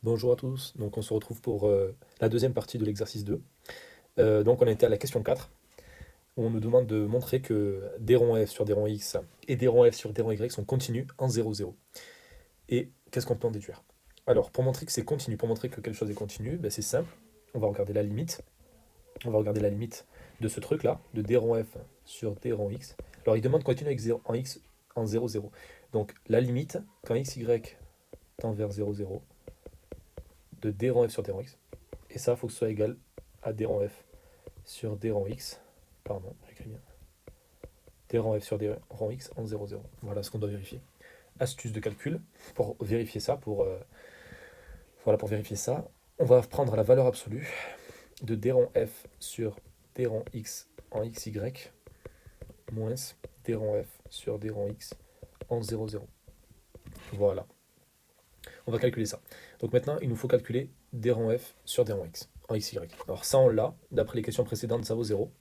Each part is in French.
Bonjour à tous, donc on se retrouve pour la deuxième partie de l'exercice 2. Donc on était à la question 4, où on nous demande de montrer que des ronds f sur des ronds x et des ronds f sur des ronds y sont continus en 0, 0. Et qu'est-ce qu'on peut en déduire? Alors pour montrer que c'est continu, pour montrer que quelque chose est continu, ben, c'est simple, on va regarder la limite. On va regarder la limite de ce truc-là, de d rond f sur d rond x. Alors il demande continu avec 0, en x en 0, 0. Donc la limite, quand xy tend vers 0, 0, de d rond f sur d rond x. Et ça, il faut que ce soit égal à d rond f sur d rond x. Pardon, j'écris bien. D rond f sur d rond x en 0, 0. Voilà ce qu'on doit vérifier. Astuce de calcul pour vérifier ça. Voilà, pour vérifier ça, on va prendre la valeur absolue de d rond f sur d rond x en xy moins d rond f sur d rond x en 0, 0. Voilà. On va calculer ça. Donc maintenant, il nous faut calculer d rond f sur d rond x en xy. Alors ça, on l'a. D'après les questions précédentes, ça vaut 0.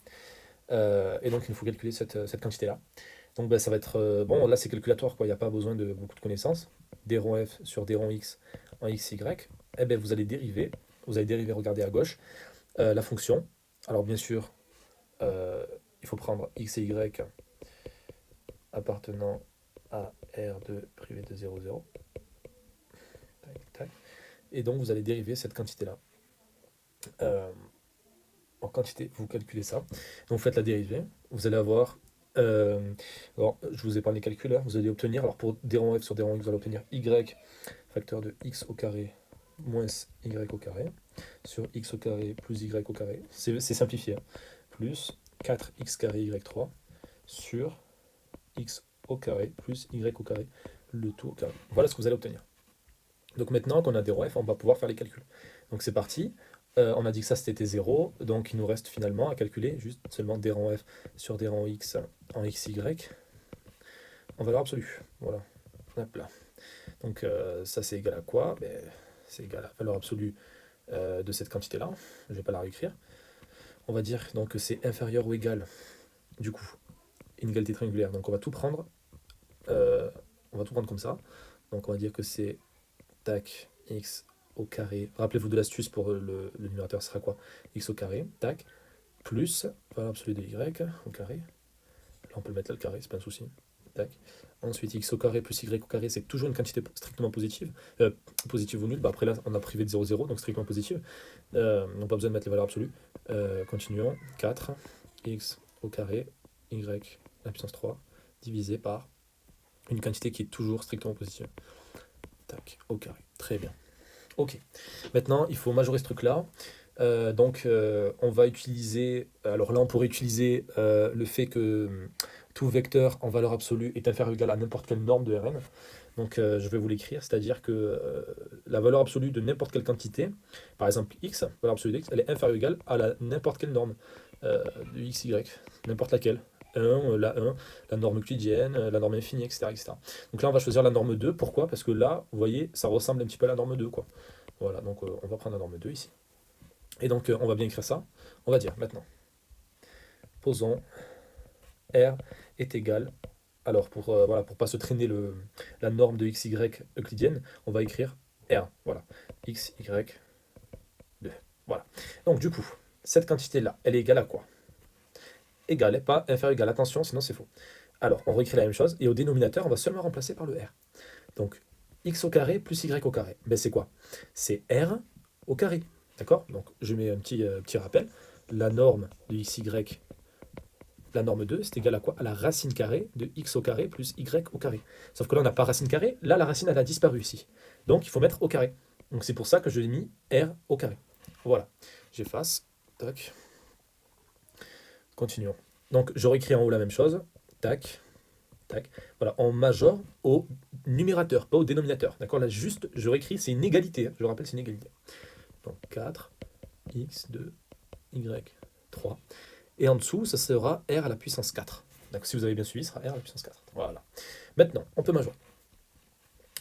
Et donc, il nous faut calculer cette quantité-là. Donc, ben, ça va être... bon, là, c'est calculatoire, quoi. Il n'y a pas besoin de beaucoup de connaissances. D rond f sur d rond x en xy. Eh bien, vous allez dériver. Vous allez dériver, regardez à gauche, la fonction. Alors, bien sûr, il faut prendre x et y appartenant à R de privé de 0, 0. Tac, tac. Et donc, vous allez dériver cette quantité-là. En quantité, vous calculez ça. Donc, vous faites la dérivée. Vous allez avoir... alors, je vous épargne les calculs, là. Vous allez obtenir, alors pour d rond f sur d rond x, vous allez obtenir y facteur de x au carré moins y au carré sur x au carré plus y au carré. C'est simplifié. Hein. Plus 4x carré y3 sur x au carré plus y au carré, le tout au carré. Voilà ce que vous allez obtenir. Donc maintenant qu'on a d rond f, on va pouvoir faire les calculs. Donc c'est parti. On a dit que ça c'était 0, donc il nous reste finalement à calculer juste seulement d rond f sur d rond x en xy en valeur absolue. Voilà. Hop là. Donc ça c'est égal à quoi? Ben, c'est égal à la valeur absolue de cette quantité-là. Je ne vais pas la réécrire. On va dire donc que c'est inférieur ou égal, du coup, inégalité triangulaire. Donc on va tout prendre. On va tout prendre comme ça. Donc on va dire que c'est tac x au carré. Rappelez-vous de l'astuce pour le numérateur sera quoi? X au carré, tac, plus valeur absolue de y au carré. Là on peut le mettre là le carré, c'est pas un souci. Tac. Ensuite x au carré plus y au carré, c'est toujours une quantité strictement positive. Positive ou nulle, bah après là on a privé de 0, 0, donc strictement positive. Donc pas besoin de mettre les valeurs absolues. Continuons. 4 x au carré, y la puissance 3, divisé par une quantité qui est toujours strictement positive. Tac, au carré. Très bien. Ok. Maintenant, il faut majorer ce truc-là. On va utiliser... Alors là, on pourrait utiliser le fait que tout vecteur en valeur absolue est inférieur ou égal à n'importe quelle norme de Rn. Donc je vais vous l'écrire, c'est-à-dire que la valeur absolue de n'importe quelle quantité, par exemple x, valeur absolue de x, elle est inférieure ou égale à n'importe quelle norme de xy, n'importe laquelle. 1, la 1, la norme euclidienne, la norme infinie, etc., etc. Donc là, on va choisir la norme 2. Pourquoi? Parce que là, vous voyez, ça ressemble un petit peu à la norme 2, quoi. Voilà, donc on va prendre la norme 2 ici. Et donc, on va bien écrire ça. On va dire maintenant, posons R est égal. Alors, voilà, pour pas se traîner la norme de xy euclidienne, on va écrire R. Voilà, xy 2. Voilà. Donc, du coup, cette quantité-là, elle est égale à quoi? Égale, pas inférieur égal. Attention, sinon c'est faux. Alors, on réécrit la même chose, et au dénominateur, on va seulement remplacer par le R. Donc, x au carré plus y au carré. Ben, c'est quoi? C'est R au carré. D'accord? Donc, je mets un petit rappel. La norme de xy, la norme 2, c'est égal à quoi? À la racine carrée de x au carré plus y au carré. Sauf que là, on n'a pas racine carrée. Là, la racine, elle a disparu ici. Donc, il faut mettre au carré. Donc, c'est pour ça que je l'ai mis R au carré. Voilà. J'efface. Tac. Continuons. Donc, je réécris en haut la même chose. Tac. Tac. Voilà, on majore au numérateur, pas au dénominateur. D'accord? Là, juste, je réécris, c'est une égalité. Je rappelle, c'est une égalité. Donc, 4, x, 2, y, 3. Et en dessous, ça sera r à la puissance 4. Donc, si vous avez bien suivi, ce sera r à la puissance 4. Voilà. Maintenant, on peut majorer.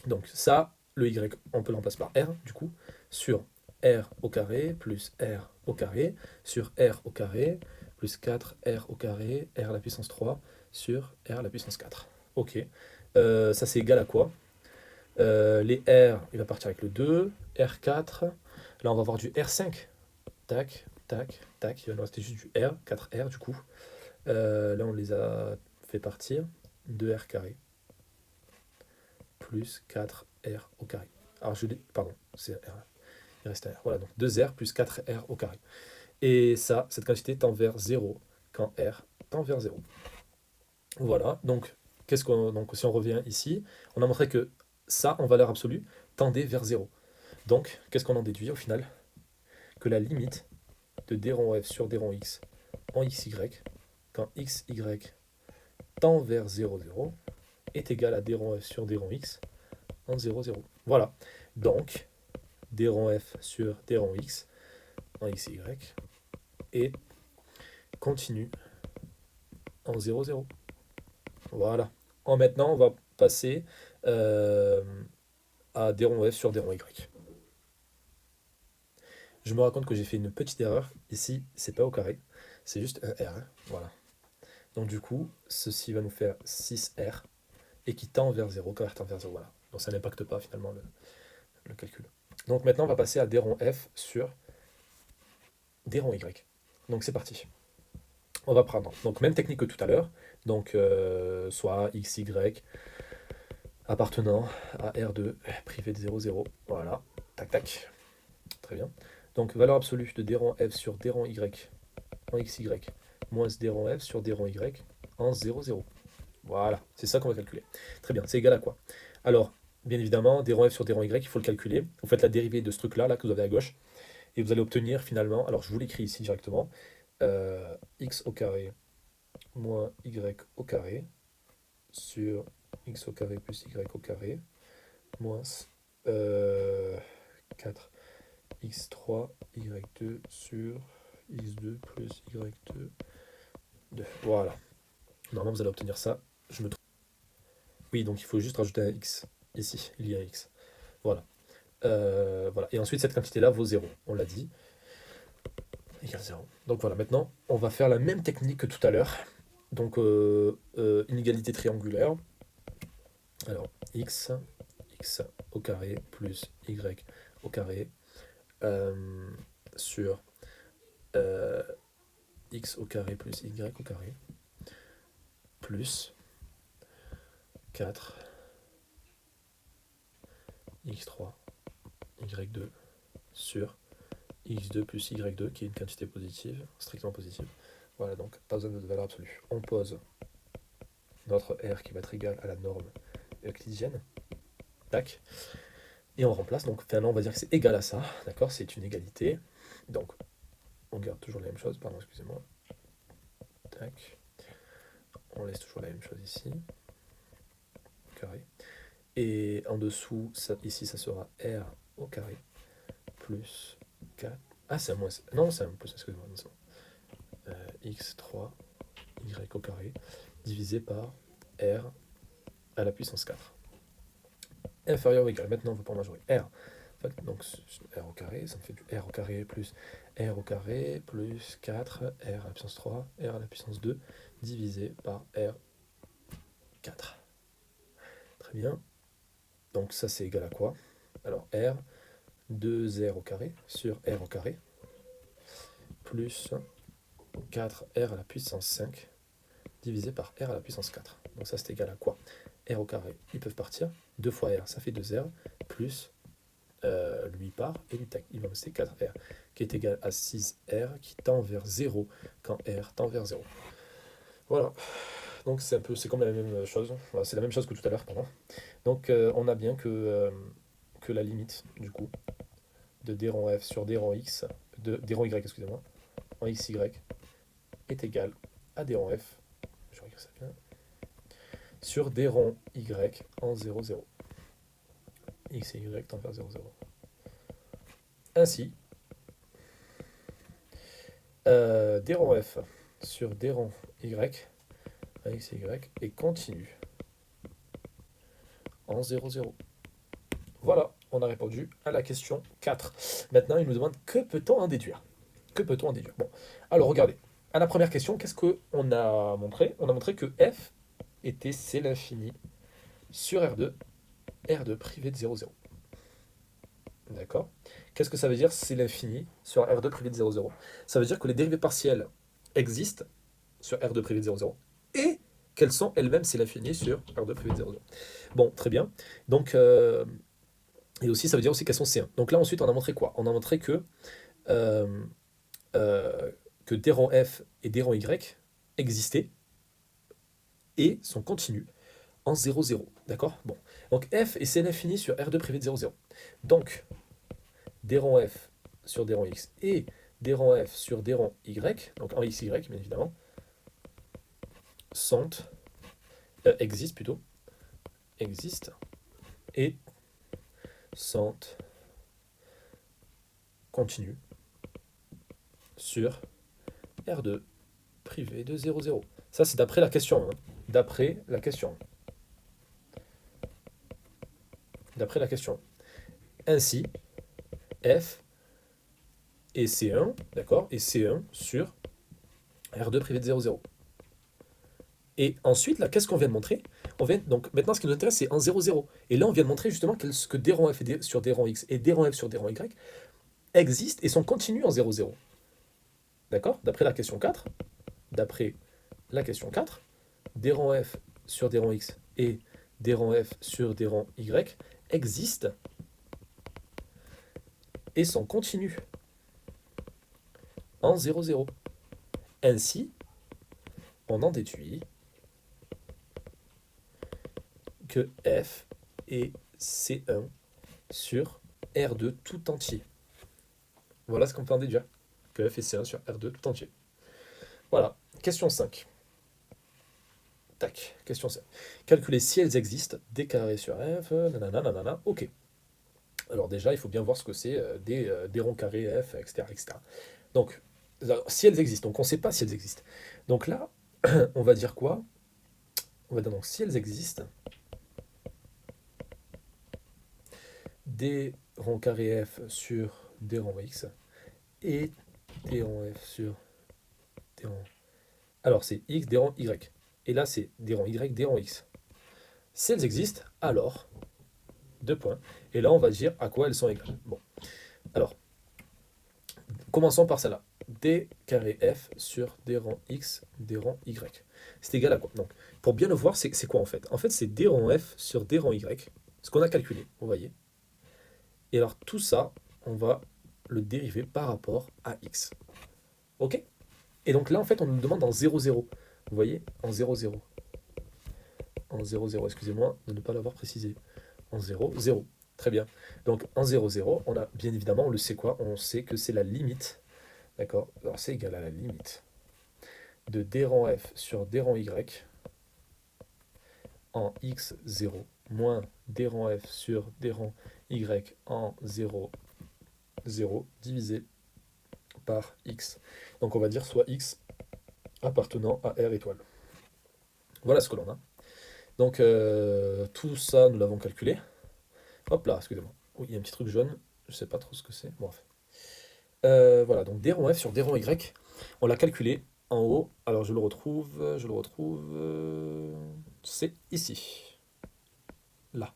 Donc, ça, le y, on peut le remplacer par r, du coup, sur r au carré plus r au carré, sur r au carré, plus 4r au carré, r à la puissance 3, sur r à la puissance 4. Ok. Ça, c'est égal à quoi? Les R, il va partir avec le 2, R4. Là, on va avoir du R5. Tac, tac, tac. Il va nous rester juste du R, 4R du coup. Là, on les a fait partir. 2R carré plus 4R au carré. Alors, pardon, c'est R. Il reste un R. Voilà, donc 2R plus 4R au carré. Et ça, cette quantité tend vers 0 quand R tend vers 0. Voilà, donc, donc si on revient ici, on a montré que ça, en valeur absolue, tendait vers 0. Donc, qu'est-ce qu'on en déduit au final? Que la limite de d rond f sur d rond x en xy, quand xy tend vers 0, 0, est égal à d rond f sur d rond x en 0, 0. Voilà, donc, d rond f sur d rond x en xy est continu en 0, 0. Voilà. Maintenant, on va passer à d rond f sur d rond y. Je me rends compte que j'ai fait une petite erreur. Ici, c'est pas au carré, c'est juste un R. Hein. Voilà. Donc du coup, ceci va nous faire 6R et qui tend vers 0, quand R tend vers 0. Voilà. Donc ça n'impacte pas finalement le calcul. Donc maintenant, on va passer à d rond f sur d rond y. Donc c'est parti. On va prendre, donc même technique que tout à l'heure, donc soit xy appartenant à R2 privé de 0, 0. Voilà, tac tac, très bien. Donc valeur absolue de d rond f sur d rond y en xy moins d rond f sur d rond y en 0, 0. Voilà, c'est ça qu'on va calculer. Très bien, c'est égal à quoi? Alors, bien évidemment, d rond f sur d rond y, il faut le calculer. Vous faites la dérivée de ce truc-là, là, que vous avez à gauche, et vous allez obtenir finalement, alors je vous l'écris ici directement, x au carré moins y au carré sur x au carré plus y au carré moins 4x3 y2 sur x2 plus y2. 2. Voilà. Normalement, vous allez obtenir ça. Je me trompe. Oui, donc il faut juste rajouter un x ici. Il y a un x. Voilà. Voilà. Et ensuite, cette quantité-là vaut 0. On l'a dit. Égale 0. Donc voilà, maintenant, on va faire la même technique que tout à l'heure. Donc, inégalité triangulaire. Alors, x au carré plus y au carré sur x au carré plus y au carré plus 4 x3 y2 sur x2 plus y2 qui est une quantité positive, strictement positive. Voilà, donc pas besoin de valeur absolue. On pose notre R qui va être égal à la norme euclidienne. Tac. Et on remplace, donc finalement on va dire que c'est égal à ça, d'accord? C'est une égalité. Donc on garde toujours la même chose, pardon, excusez-moi. Tac. On laisse toujours la même chose ici. Carré. Et en dessous, ça, ici ça sera R au carré plus 4. Ah, c'est un moins. Non, c'est un plus, excusez-moi. X3 y au carré divisé par R à la puissance 4. Inférieur ou égal. Maintenant, on va pour majorer R. Donc, R au carré, ça me fait du R au carré plus R au carré plus 4, R à la puissance 3, R à la puissance 2, divisé par R 4. Très bien. Donc, ça, c'est égal à quoi? Alors, R, 2R au carré sur R au carré, plus 4R à la puissance 5, divisé par R à la puissance 4. Donc, ça, c'est égal à quoi? R au carré, ils peuvent partir. 2 fois R, ça fait 2R, plus lui part, et lui tac, il va rester 4R, qui est égal à 6R, qui tend vers 0 quand R tend vers 0. Voilà. Donc c'est comme la même chose. Voilà, c'est la même chose que tout à l'heure, pardon. Donc on a bien que la limite, du coup, de d rond f sur d rond x, de d rond y, excusez-moi, en xy, est égale à d rond f, je vais écrire ça bien, sur d rond y en 0, 0. X et y tend vers 0, 0. Ainsi, d rond f sur d rond y, x et y, est continu en 0, 0. Voilà, on a répondu à la question 4. Maintenant, il nous demande que peut-on en déduire? Que peut-on en déduire? Bon, alors regardez. À la première question, qu'est-ce qu'on a montré? On a montré que f était C l'infini sur R2 R de privé de 0, 0. D'accord. Qu'est-ce que ça veut dire c'est l'infini sur R2 privé de 0, 0? Ça veut dire que les dérivées partielles existent sur R2 privé de 0, 0 et qu'elles sont elles-mêmes c'est l'infini sur R2 privé de 0, 0. Bon, très bien. Donc, et aussi, ça veut dire aussi qu'elles sont C1. Donc là, ensuite, on a montré quoi? On a montré euh, que d rang F et d rang Y existaient et sont continus en 0, 0. D'accord? Bon. Donc F et c'est l'infini sur R2 privé de 0, 0. Donc, d rang F sur d rang X et d rang F sur d rang Y, donc en XY, bien évidemment, sont, existent plutôt, existent et sont continus sur R2 privé de 0, 0. Ça, c'est d'après la question. Hein. D'après la question. D'après la question. Ainsi, F et C1, d'accord, et C1 sur R2 privé de 0, 0. Et ensuite, là, qu'est-ce qu'on vient de montrer? Donc maintenant, ce qui nous intéresse, c'est en 0, 0. Et là, on vient de montrer justement que d rang F sur d rang X et d rang F sur d rang Y existent et sont continus en 0, 0. D'accord? D'après la question 4, d'après la question 4, d rang F sur d rang X et d rang F sur d rang Y existent et sont continus en 0, 0. Ainsi, on en déduit que F est C1 sur R2 tout entier. Voilà ce qu'on peut en déduire. Que F est C1 sur R2 tout entier. Voilà. Question 5. Tac. Question 5. Calculer si elles existent. D carré sur F. Nanana, nanana. Ok. Alors déjà, il faut bien voir ce que c'est des ronds carrés F, etc., etc. Donc, si elles existent. Donc, on ne sait pas si elles existent. Donc là, on va dire quoi? On va dire donc si elles existent, des rangs carrés F sur des rangs X et des rangs F sur des rangs... Alors, c'est X, des rangs Y. Et là, c'est des rangs Y, des rangs X. Si elles existent, alors, deux points. Et là, on va dire à quoi elles sont égales. Bon, alors, commençons par celle-là. D carré F sur des rangs X, des rangs Y. C'est égal à quoi? Donc, pour bien le voir, c'est quoi en fait? En fait, c'est des rangs F sur des rangs Y. Ce qu'on a calculé, vous voyez. Et alors, tout ça, on va le dériver par rapport à X. Ok? Et donc là, en fait, on nous demande en 0, 0. Vous voyez? En 0, 0. En 0, 0, excusez-moi de ne pas l'avoir précisé. En 0, 0. Très bien. Donc en 0, 0, on a bien évidemment, on le sait quoi? On sait que c'est la limite. D'accord? Alors c'est égal à la limite de d rang F sur d rang Y en x 0 moins d rang F sur d rang Y en 0, 0 divisé par x. Donc on va dire soit x appartenant à R étoile. Voilà ce que l'on a. Donc tout ça, nous l'avons calculé. Hop là, excusez-moi. Oui, il y a un petit truc jaune. Je sais pas trop ce que c'est. Bon, enfin. Voilà, donc d rang F sur d rang Y, on l'a calculé en haut. Alors je le retrouve, c'est ici. Là.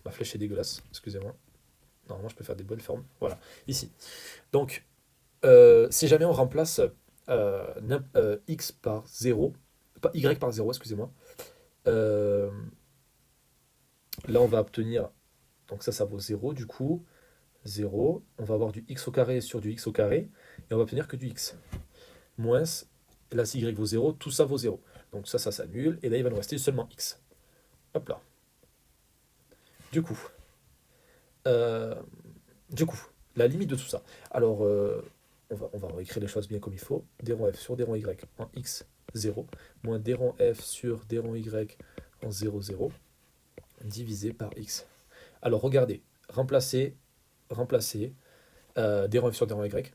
Ma flèche est dégueulasse, excusez-moi. Normalement, je peux faire des bonnes formes. Voilà, ici. Donc, si jamais on remplace x par 0, pas y par 0, excusez-moi, là, on va obtenir, donc ça vaut 0, du coup, 0, on va avoir du x au carré sur du x au carré, et on va obtenir que du x. Moins, là, si y vaut 0, tout ça vaut 0. Donc ça s'annule, et là, il va nous rester seulement x. Hop là. Du coup, euh, la limite de tout ça. Alors, on va réécrire les choses bien comme il faut. D rang f sur D rang y en x, 0, moins D rang f sur D rang y en 0, 0, divisé par x. Alors, regardez, remplacez D rang f sur D rang y,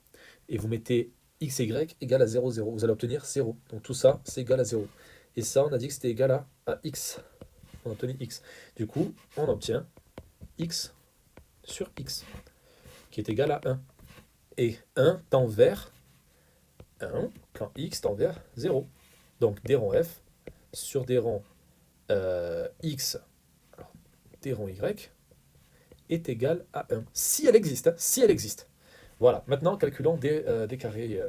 et vous mettez x et y égale à 0, 0. Vous allez obtenir 0. Donc tout ça, c'est égal à 0. Et ça, on a dit que c'était égal à x. On a obtenu x. Du coup, on obtient x sur x, qui est égal à 1. Et 1 tend vers 1 quand x tend vers 0. Donc d rang f sur d rang x. Alors, d rond y est égale à 1. Si elle existe, hein, si elle existe. Voilà, maintenant calculons des carrés,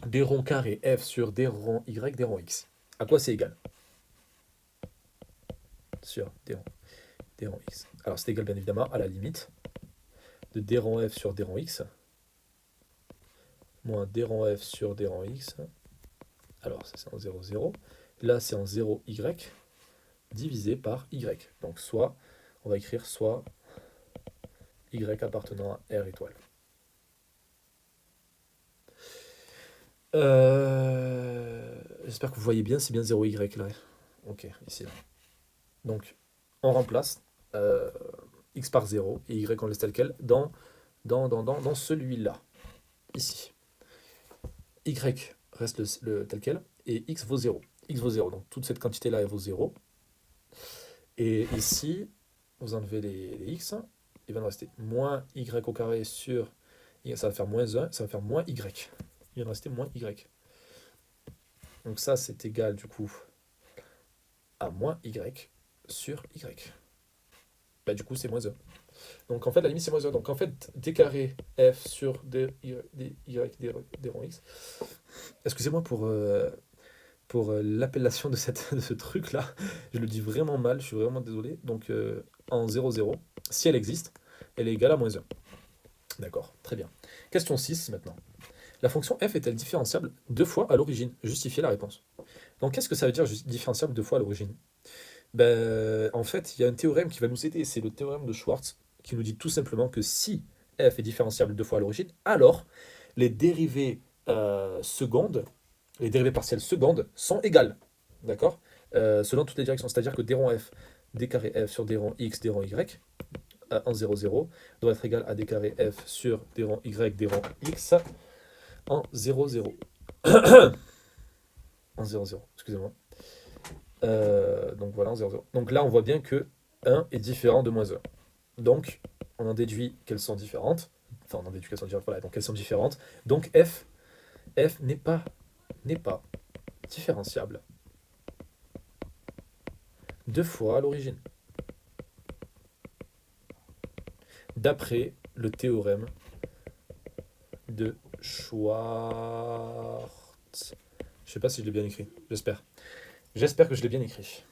des ronds carrés f sur des ronds y, des ronds x. À quoi c'est égal? Sur des ronds x. Alors c'est égal bien évidemment à la limite de d rond f sur d rond x moins d rond f sur d rond x. Alors ça c'est en 0, 0. Là c'est en 0 y divisé par y. Donc soit, on va écrire soit y appartenant à R étoile. J'espère que vous voyez bien, c'est bien 0y là. Ok, ici. Là. Donc, on remplace x par 0 et y on laisse tel quel dans celui-là, ici. Y reste le tel quel et x vaut 0. X vaut 0, donc toute cette quantité-là, elle vaut 0. Et ici, vous enlevez les x, il va nous rester moins y au carré sur... Ça va faire moins 1, ça va faire moins y. Il va nous rester moins y. Donc ça, c'est égal du coup à moins y sur y. Bah, du coup, c'est moins 1. Donc en fait, la limite, c'est moins 1. Donc en fait, d carré f sur d rond x. Excusez-moi pour l'appellation de ce truc-là. Je le dis vraiment mal, je suis vraiment désolé. Donc en 0, 0, si elle existe, elle est égale à moins 1. D'accord, très bien. Question 6 maintenant. La fonction f est-elle différenciable 2 fois à l'origine? Justifiez la réponse. Donc qu'est-ce que ça veut dire différenciable 2 fois à l'origine? Ben, en fait, il y a un théorème qui va nous aider, c'est le théorème de Schwartz, qui nous dit tout simplement que si f est différenciable 2 fois à l'origine, alors les dérivées secondes, les dérivées partielles secondes sont égales. D'accord? Selon toutes les directions. C'est-à-dire que d rond f, d carré f sur d rond x, d rond y, en 0, 0, doit être égal à d carré f sur d rond y, d rond x, en 0, 0. En 0, 0, excusez-moi. Donc voilà, en 0, 0. Donc là, on voit bien que 1 est différent de moins 1. Donc, on en déduit qu'elles sont différentes. Enfin, on en déduit qu'elles sont différentes. Voilà, donc elles sont différentes. Donc f n'est pas différenciable 2 fois à l'origine. D'après le théorème de Schwartz. Je sais pas si je l'ai bien écrit, j'espère. J'espère que je l'ai bien écrit.